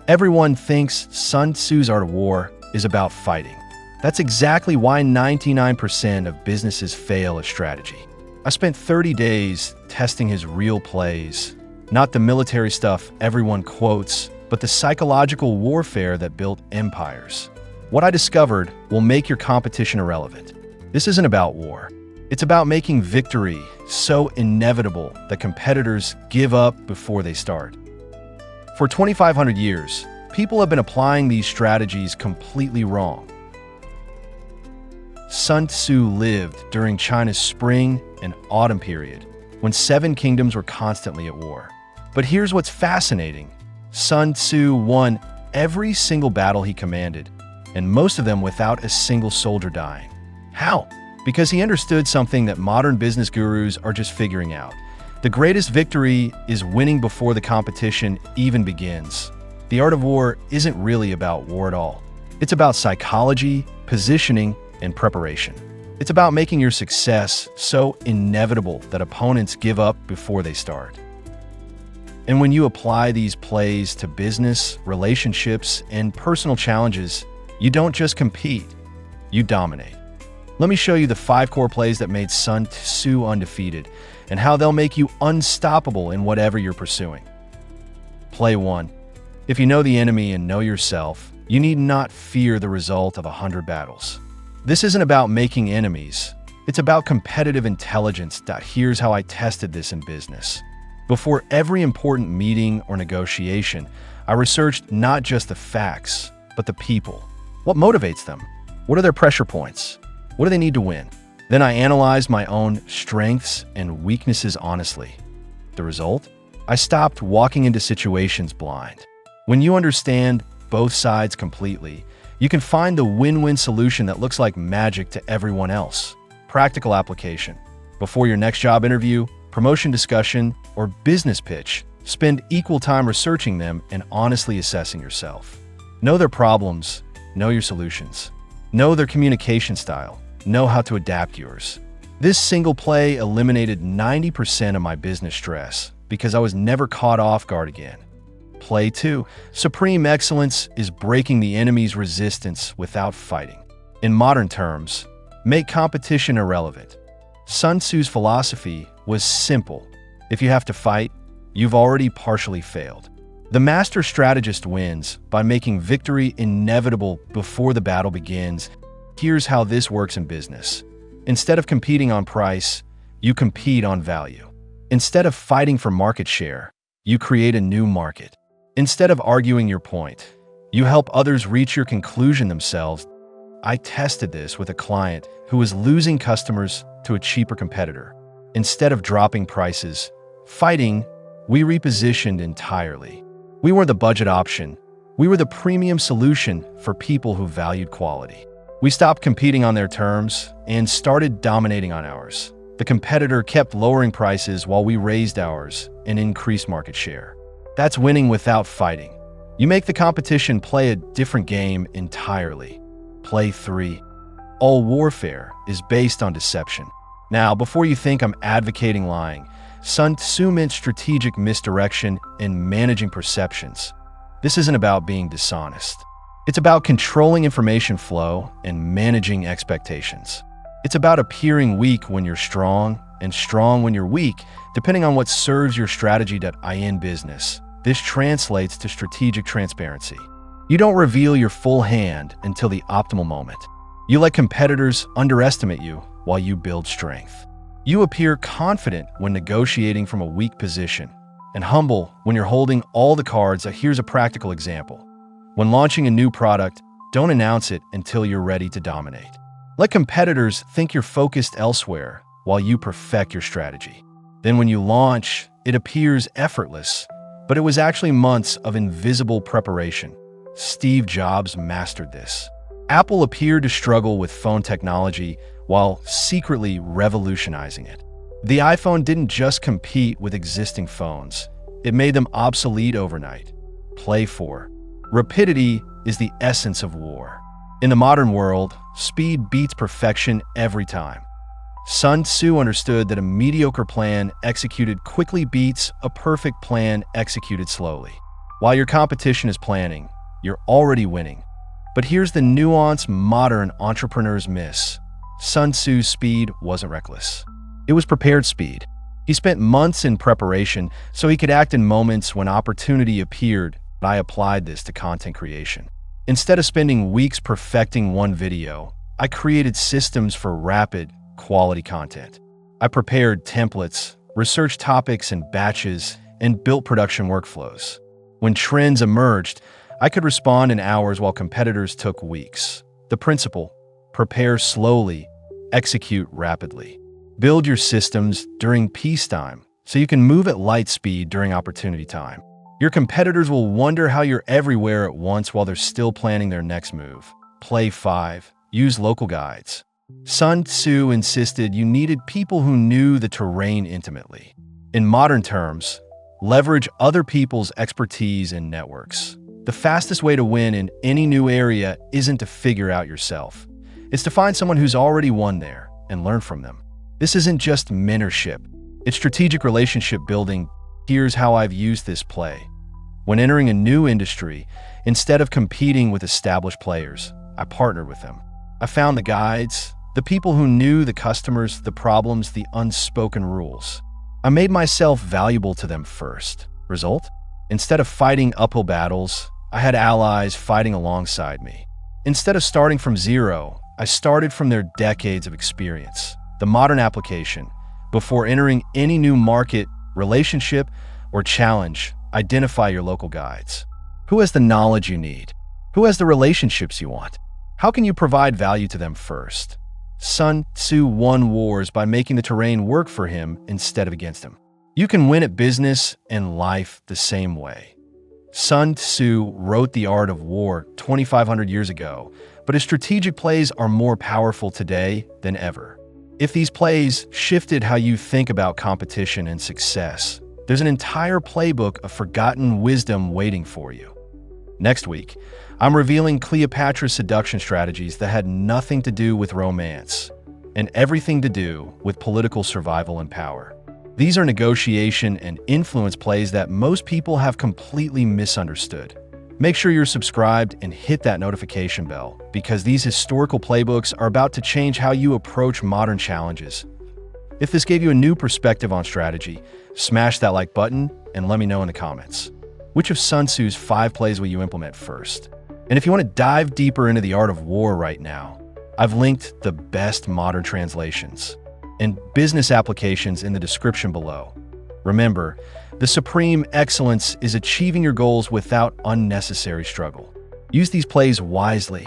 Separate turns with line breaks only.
Everyone thinks Sun Tzu's Art of War is about fighting. That's exactly why 99% of businesses fail at strategy. I spent 30 days testing his real plays, not the military stuff everyone quotes, but the psychological warfare that built empires. What I discovered will make your competition irrelevant. This isn't about war. It's about making victory so inevitable that competitors give up before they start. For 2,500 years, people have been applying these strategies completely wrong. Sun Tzu lived during China's spring and autumn period, when 7 kingdoms were constantly at war. But here's what's fascinating. Sun Tzu won every single battle he commanded, and most of them without a single soldier dying. How? Because he understood something that modern business gurus are just figuring out. The greatest victory is winning before the competition even begins. The art of war isn't really about war at all. It's about psychology, positioning, and preparation. It's about making your success so inevitable that opponents give up before they start. And when you apply these plays to business, relationships, and personal challenges, you don't just compete, you dominate. Let me show you the 5 core plays that made Sun Tzu undefeated and how they'll make you unstoppable in whatever you're pursuing. Play 1. If you know the enemy and know yourself, you need not fear the result of 100 battles. This isn't about making enemies. It's about competitive intelligence. Here's how I tested this in business. Before every important meeting or negotiation, I researched not just the facts, but the people. What motivates them? What are their pressure points? What do they need to win? Then I analyzed my own strengths and weaknesses honestly. The result? I stopped walking into situations blind. When you understand both sides completely, you can find the win-win solution that looks like magic to everyone else. Practical application. Before your next job interview, promotion discussion, or business pitch, spend equal time researching them and honestly assessing yourself. Know their problems, know your solutions. Know their communication style, know how to adapt yours. This single play eliminated 90% of my business stress because I was never caught off guard again. Play 2. Supreme excellence is breaking the enemy's resistance without fighting. In modern terms, make competition irrelevant. Sun Tzu's philosophy was simple. If you have to fight, you've already partially failed. The master strategist wins by making victory inevitable before the battle begins. Here's how this works in business. Instead of competing on price, you compete on value. Instead of fighting for market share, you create a new market. Instead of arguing your point, you help others reach your conclusion themselves. I tested this with a client who was losing customers to a cheaper competitor. Instead of dropping prices, fighting, we repositioned entirely. We weren't the budget option. We were the premium solution for people who valued quality. We stopped competing on their terms and started dominating on ours. The competitor kept lowering prices while we raised ours and increased market share. That's winning without fighting. You make the competition play a different game entirely. Play 3. All warfare is based on deception. Now, before you think I'm advocating lying, Sun Tzu meant strategic misdirection and managing perceptions. This isn't about being dishonest. It's about controlling information flow and managing expectations. It's about appearing weak when you're strong and strong when you're weak, depending on what serves your strategy. In business, this translates to strategic transparency. You don't reveal your full hand until the optimal moment. You let competitors underestimate you while you build strength. You appear confident when negotiating from a weak position and humble when you're holding all the cards. Here's a practical example. When launching a new product, don't announce it until you're ready to dominate. Let competitors think you're focused elsewhere while you perfect your strategy. Then when you launch, it appears effortless, but it was actually months of invisible preparation. Steve Jobs mastered this. Apple appeared to struggle with phone technology while secretly revolutionizing it. The iPhone didn't just compete with existing phones, it made them obsolete overnight. Play 4. Rapidity is the essence of war. In the modern world, speed beats perfection every time. Sun Tzu understood that a mediocre plan executed quickly beats a perfect plan executed slowly. While your competition is planning, you're already winning. But here's the nuance modern entrepreneurs miss. Sun Tzu's speed wasn't reckless. It was prepared speed. He spent months in preparation so he could act in moments when opportunity appeared. I applied this to content creation. Instead of spending weeks perfecting one video, I created systems for rapid, quality content. I prepared templates, researched topics in batches, and built production workflows. When trends emerged, I could respond in hours while competitors took weeks. The principle: prepare slowly, execute rapidly. Build your systems during peacetime so you can move at light speed during opportunity time. Your competitors will wonder how you're everywhere at once while they're still planning their next move. Play 5. Use local guides. Sun Tzu insisted you needed people who knew the terrain intimately. In modern terms, leverage other people's expertise and networks. The fastest way to win in any new area isn't to figure out yourself. It's to find someone who's already won there and learn from them. This isn't just mentorship. It's strategic relationship building. Here's how I've used this play. When entering a new industry, instead of competing with established players, I partnered with them. I found the guides, the people who knew the customers, the problems, the unspoken rules. I made myself valuable to them first. Result? Instead of fighting uphill battles, I had allies fighting alongside me. Instead of starting from zero, I started from their decades of experience. The modern application: before entering any new market, relationship, or challenge, identify your local guides. Who has the knowledge you need? Who has the relationships you want? How can you provide value to them first? Sun Tzu won wars by making the terrain work for him instead of against him. You can win at business and life the same way. Sun Tzu wrote The Art of War 2,500 years ago, but his strategic plays are more powerful today than ever. If these plays shifted how you think about competition and success, there's an entire playbook of forgotten wisdom waiting for you. Next week, I'm revealing Cleopatra's seduction strategies that had nothing to do with romance and everything to do with political survival and power. These are negotiation and influence plays that most people have completely misunderstood. Make sure you're subscribed and hit that notification bell, because these historical playbooks are about to change how you approach modern challenges. If this gave you a new perspective on strategy, smash that like button and let me know in the comments. Which of Sun Tzu's 5 plays will you implement first? And if you want to dive deeper into the art of war right now, I've linked the best modern translations and business applications in the description below. Remember, the supreme excellence is achieving your goals without unnecessary struggle. Use these plays wisely